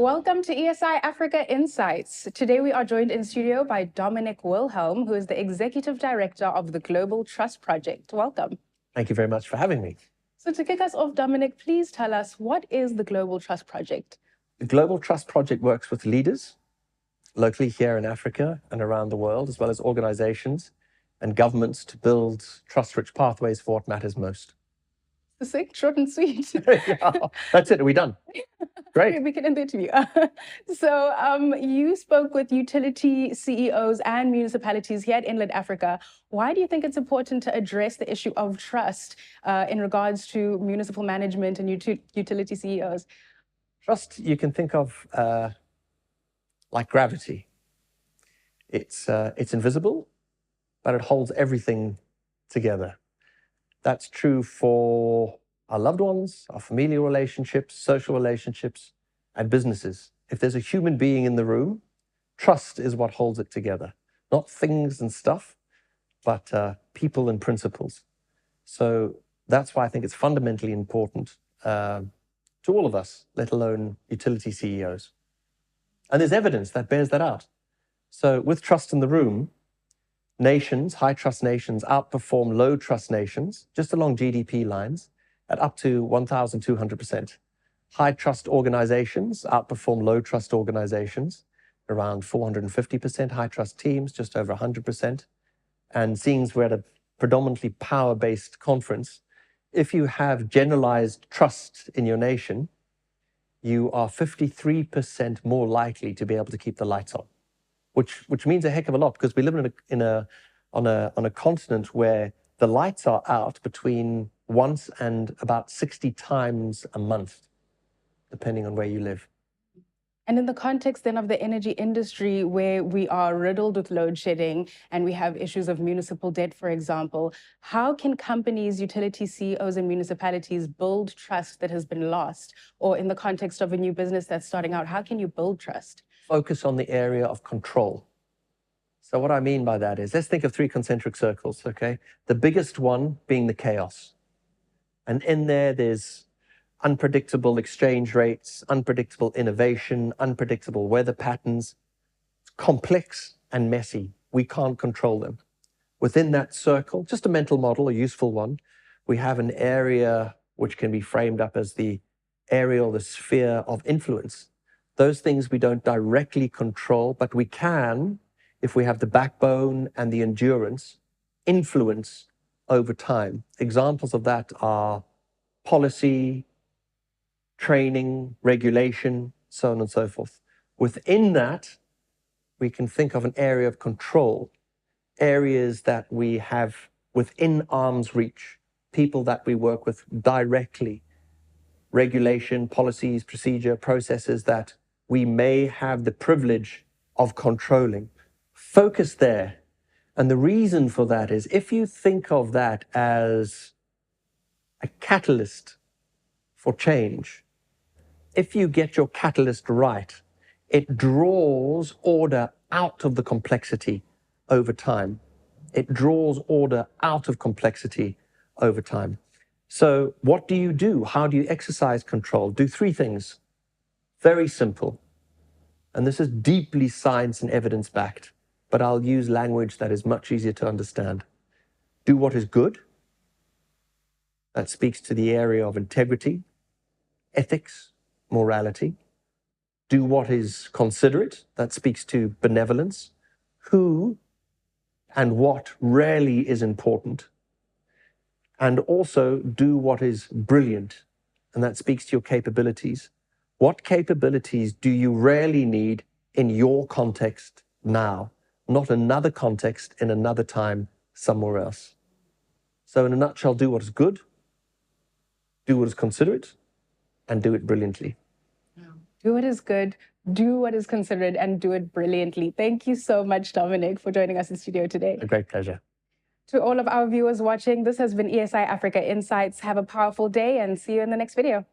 Welcome to ESI Africa Insights. Today we are joined in studio by Dominic Wilhelm, who is the Executive Director of the Global Trust Project. Welcome. Thank you very much for having me. So to kick us off, Dominic, please tell us, what is the Global Trust Project? The Global Trust Project works with leaders locally here in Africa and around the world, as well as organizations and governments to build trust-rich pathways for what matters most. Succinct, short and sweet. Yeah, that's it. Are we done? Great. We can end the interview. You spoke with utility CEOs and municipalities here at Inland Africa. Why do you think it's important to address the issue of trust in regards to municipal management and utility CEOs? Trust, you can think of like gravity. It's invisible, but it holds everything together. That's true for our loved ones, our familial relationships, social relationships, and businesses. If there's a human being in the room, trust is what holds it together. Not things and stuff, but people and principles. So that's why I think it's fundamentally important to all of us, let alone utility CEOs. And there's evidence that bears that out. So with trust in the room, nations, high trust nations, outperform low trust nations, just along GDP lines, at up to 1,200%. High trust organizations outperform low trust organizations, around 450%. High trust teams, just over 100%. And seeing we're at a predominantly power-based conference, if you have generalized trust in your nation, you are 53% more likely to be able to keep the lights on. Which means a heck of a lot, because we live on a continent where the lights are out between once and about 60 times a month, depending on where you live. And in the context then of the energy industry, where we are riddled with load shedding and we have issues of municipal debt, for example, how can companies, utility CEOs and municipalities build trust that has been lost? Or in the context of a new business that's starting out, how can you build trust? Focus on the area of control. So what I mean by that is, let's think of three concentric circles, okay? The biggest one being the chaos. And in there's unpredictable exchange rates, unpredictable innovation, unpredictable weather patterns. It's complex and messy. We can't control them. Within that circle, just a mental model, a useful one, we have an area which can be framed up as the area or the sphere of influence. Those things we don't directly control, but we can, if we have the backbone and the endurance, influence over time. Examples of that are policy, training, regulation, so on and so forth. Within that, we can think of an area of control, areas that we have within arm's reach, people that we work with directly, regulation, policies, procedure, processes that we may have the privilege of controlling. Focus there. And the reason for that is, if you think of that as a catalyst for change, if you get your catalyst right, it draws order out of the complexity over time. It draws order out of complexity over time. So what do you do? How do you exercise control? Do three things. Very simple. And this is deeply science and evidence-backed, but I'll use language that is much easier to understand. Do what is good. That speaks to the area of integrity, ethics, morality. Do what is considerate. That speaks to benevolence. Who and what rarely is important. And also do what is brilliant, and that speaks to your capabilities. What capabilities do you rarely need in your context now, not another context in another time somewhere else? So in a nutshell, do what is good, do what is considerate, and do it brilliantly. Do what is good, do what is considerate, and do it brilliantly. Thank you so much, Dominic, for joining us in studio today. A great pleasure. To all of our viewers watching, this has been ESI Africa Insights. Have a powerful day and see you in the next video.